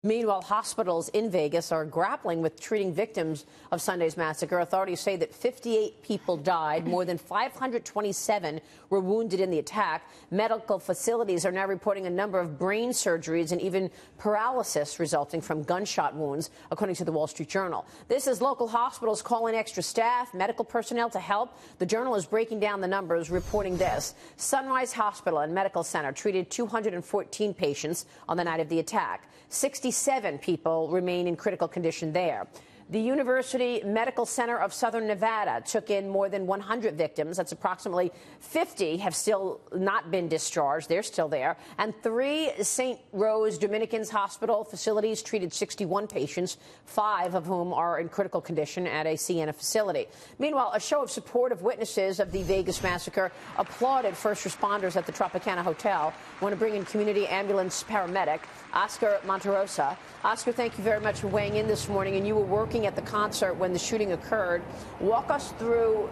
Meanwhile, hospitals in Vegas are grappling with treating victims of Sunday's massacre. Authorities say that 58 people died. More than 527 were wounded in the attack. Medical facilities are now reporting a number of brain surgeries and even paralysis resulting from gunshot wounds, according to the Wall Street Journal. This is local hospitals calling extra staff, medical personnel to help. The Journal is breaking down the numbers, reporting this. Sunrise Hospital and Medical Center treated 214 patients on the night of the attack. 67 people remain in critical condition there. The University Medical Center of Southern Nevada took in more than 100 victims. That's approximately 50 have still not been discharged. They're still there. And 3 St. Rose Dominicans Hospital facilities treated 61 patients, 5 of whom are in critical condition at a Siena facility. Meanwhile, a show of support of witnesses of the Vegas massacre applauded first responders at the Tropicana Hotel. I want to bring in community ambulance paramedic Oscar Monterosa. Oscar, thank you very much for weighing in this morning. And you were working at the concert when the shooting occurred. Walk us through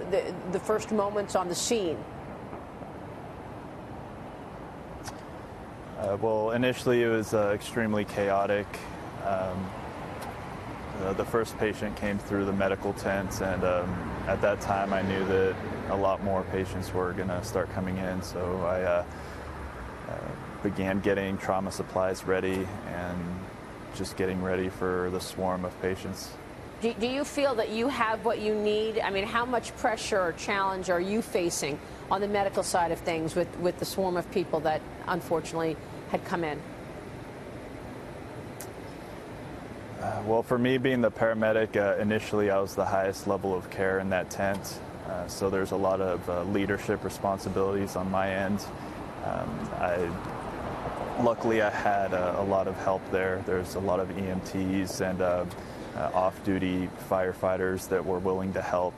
the first moments on the scene. Well, initially it was extremely chaotic. The first patient came through the medical tent, and at that time I knew that a lot more patients were going to start coming in, so I began getting trauma supplies ready and just getting ready for the swarm of patients. Do you feel that you have what you need? I mean, how much pressure or challenge are you facing on the medical side of things with the swarm of people that unfortunately had come in? Well, for me, being the paramedic, initially I was the highest level of care in that tent, so there's a lot of leadership responsibilities on my end. Luckily, I had a lot of help there. There's a lot of EMTs and off-duty firefighters that were willing to help.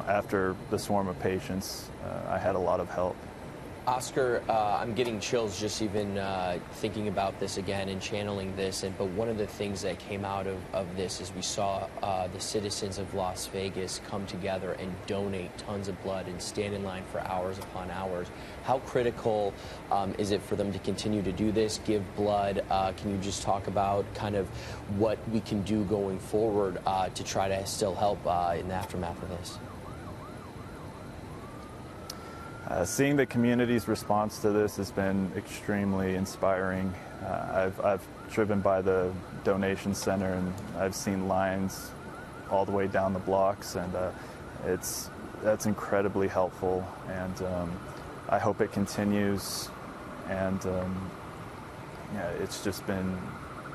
After the swarm of patients, I had a lot of help. Oscar, I'm getting chills just even thinking about this again and channeling this. But one of the things that came out of this is we saw the citizens of Las Vegas come together and donate tons of blood and stand in line for hours upon hours. How critical is it for them to continue to do this, give blood? Can you just talk about kind of what we can do going forward to try to still help in the aftermath of this? Seeing the community's response to this has been extremely inspiring. I've driven by the donation center and I've seen lines all the way down the blocks, and that's incredibly helpful. And I hope it continues. And it's just been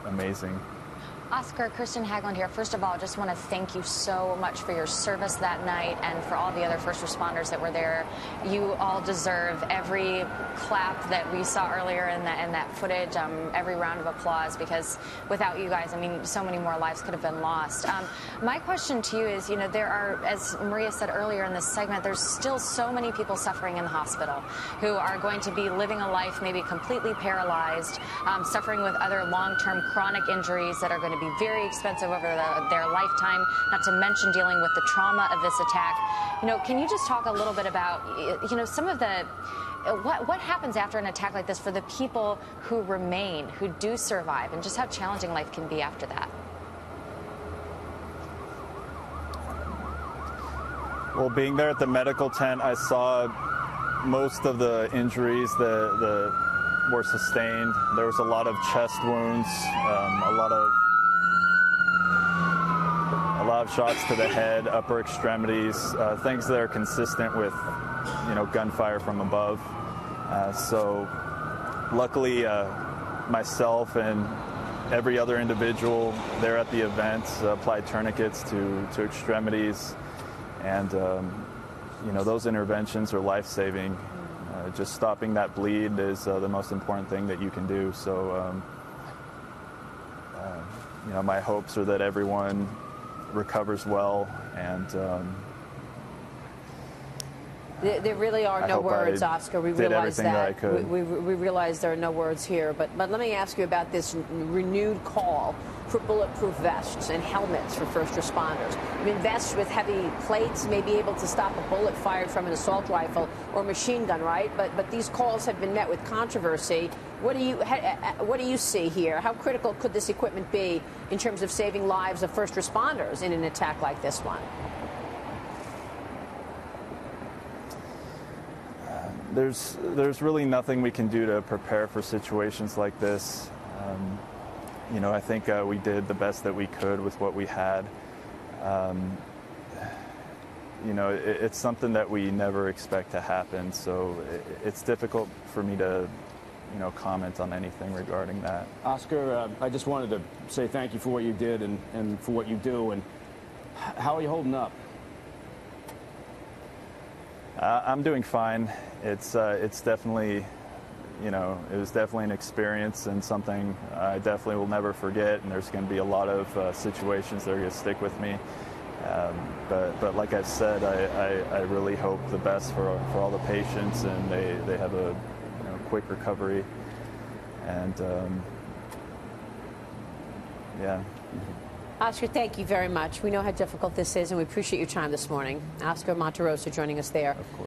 amazing. Oscar, Kristen Haglund here. First of all, I just want to thank you so much for your service that night and for all the other first responders that were there. You all deserve every clap that we saw earlier in that footage, every round of applause, because without you guys, I mean, so many more lives could have been lost. My question to you is, there are, as Maria said earlier in this segment, there's still so many people suffering in the hospital who are going to be living a life maybe completely paralyzed, suffering with other long-term chronic injuries that are going to be very expensive over their lifetime, not to mention dealing with the trauma of this attack. Can you just talk a little bit about, some of the, what happens after an attack like this for the people who remain, who do survive, and just how challenging life can be after that? Well, being there at the medical tent, I saw most of the injuries that were sustained. There was a lot of chest wounds, a lot of shots to the head, upper extremities, things that are consistent with, gunfire from above. So luckily, myself and every other individual there at the event applied tourniquets to extremities, and those interventions are life-saving. Just stopping that bleed is the most important thing that you can do. So my hopes are that everyone recovers well, and There really are no words, Oscar. We realize that. We realize there are no words here. But let me ask you about this renewed call for bulletproof vests and helmets for first responders. I mean, vests with heavy plates may be able to stop a bullet fired from an assault rifle or machine gun, right? But these calls have been met with controversy. What do you see here? How critical could this equipment be in terms of saving lives of first responders in an attack like this one? There's really nothing we can do to prepare for situations like this. You know, I think we did the best that we could with what we had. You know, it's something that we never expect to happen, so it's difficult for me to, you know, comment on anything regarding that. Oscar, I just wanted to say thank you for what you did and for what you do. And how are you holding up? I'm doing fine. It's definitely, you know, it was definitely an experience and something I definitely will never forget. And there's going to be a lot of situations that are going to stick with me. But like I said, I really hope the best for all the patients, and they have a quick recovery. And yeah. Oscar, thank you very much. We know how difficult this is, and we appreciate your time this morning. Oscar Monterosa joining us there.